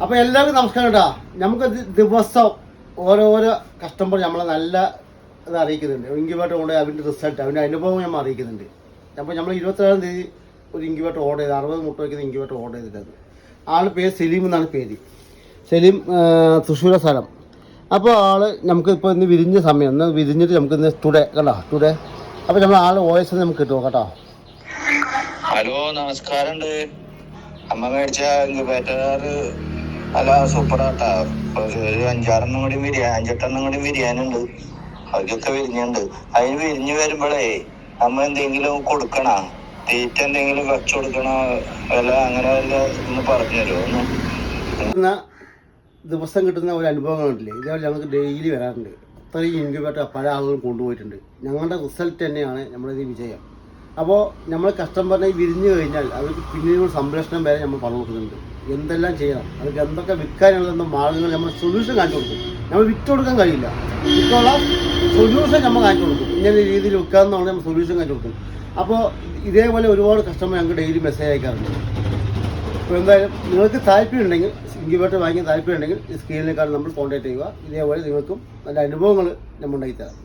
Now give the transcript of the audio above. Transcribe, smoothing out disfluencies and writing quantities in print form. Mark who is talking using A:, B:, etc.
A: അപ്പോൾ എല്ലാവർക്കും നമസ്കാരം കേട്ടോ. നമുക്ക് ദിവസം ഓരോരോ കസ്റ്റമർ നമ്മളെ നല്ല ഇത് അറിയിക്കുന്നുണ്ട്. ഇൻക്യുബേറ്റർ കൊണ്ട് അതിൻ്റെ റിസൾട്ട് അതിൻ്റെ അനുഭവം നമ്മൾ അറിയിക്കുന്നുണ്ട്. അപ്പോൾ നമ്മൾ 27-ാം തീയതി ഒരു ഇൻക്യുബേറ്റർ ഓർഡർ ചെയ്ത് 60 മുട്ട വയ്ക്കുന്ന ഇൻക്യുബേറ്റർ ഓർഡർ ചെയ്തിട്ടുണ്ട്. ആളുടെ പേര് സലീം എന്നാണ് പേര്. സലീം തൃശ്ശൂര സ്ഥലം. അപ്പോൾ ആൾ നമുക്ക് ഇപ്പോൾ ഇന്ന് വിരിഞ്ഞ സമയം ഇന്ന് വിരിഞ്ഞിട്ട് നമുക്ക് ഇന്ന് ടുഡേ കണ്ടോ ടുഡേ. അപ്പോൾ നമ്മൾ ആൾ വോയിസ് നമുക്ക് കിട്ടുമോ കേട്ടോ.
B: ഹലോ നമസ്കാരം. അമ്മ മേടിച്ച ഇൻക്യുബേറ്റർ അല്ല സൂപ്പറാട്ടാ. ഒരു 5-6 കൂടി 5-8 കൂടി വിരിയാനുണ്ട്. അതൊക്കെ വിരിഞ്ഞുണ്ട്. അതിന് വിരിഞ്ഞു വരുമ്പോഴേ നമ്മ എന്തെങ്കിലും കൊടുക്കണ തീറ്റ എന്തെങ്കിലും വെച്ചു കൊടുക്കണ വല്ല അങ്ങനെ വല്ല ഒന്ന് പറഞ്ഞു തരുമോ?
A: ദിവസം കിട്ടുന്ന ഒരു അനുഭവങ്ങളുണ്ടല്ലേ, ഇതേപോലെ ഞങ്ങൾക്ക് ഡെയിലി വരാറുണ്ട്. അത്രയും ഇൻക്യുബേറ്റർ പല ആളുകളും കൊണ്ടുപോയിട്ടുണ്ട്. ഞങ്ങളുടെ റിസൾട്ട് തന്നെയാണ് നമ്മളിത് വിജയം. അപ്പോൾ നമ്മൾ കസ്റ്റമറിനെ വിരിഞ്ഞു കഴിഞ്ഞാൽ അവർക്ക് പിന്നീട് സംരക്ഷണം വരെ നമ്മൾ പറഞ്ഞു കൊടുക്കുന്നുണ്ട്. എന്തെല്ലാം ചെയ്യണം, അവർക്ക് എന്തൊക്കെ വിൽക്കാനുള്ളതെന്ന മാർഗ്ഗങ്ങൾ നമ്മൾ സൊല്യൂഷൻ കാണിച്ചു കൊടുക്കും. നമ്മൾ വിറ്റ് കൊടുക്കാൻ കഴിയില്ല, വിറ്റുള്ള സൊല്യൂഷൻ നമ്മൾ കാണിച്ചു കൊടുക്കും. ഇങ്ങനെ രീതിയിൽ വിൽക്കാമെന്നാണ് നമ്മൾ സൊല്യൂഷൻ കാണിച്ചു കൊടുക്കും. അപ്പോൾ ഇതേപോലെ ഒരുപാട് കസ്റ്റമർ ഞങ്ങൾക്ക് ഡെയിലി മെസ്സേജ് അയക്കാറുണ്ട്. അപ്പോൾ എന്തായാലും നിങ്ങൾക്ക് താല്പര്യം ഉണ്ടെങ്കിൽ ഇൻക്യുബേറ്റർ വാങ്ങിക്കാൻ താല്പര്യം ഉണ്ടെങ്കിൽ ഈ സ്ക്രീനിലേക്കാണ് നമ്മൾ കോൺടാക്ട് ചെയ്യുക. ഇതേപോലെ നിങ്ങൾക്കും നല്ല അനുഭവങ്ങൾ നമ്മൾ ഉണ്ടാക്കി തരാം.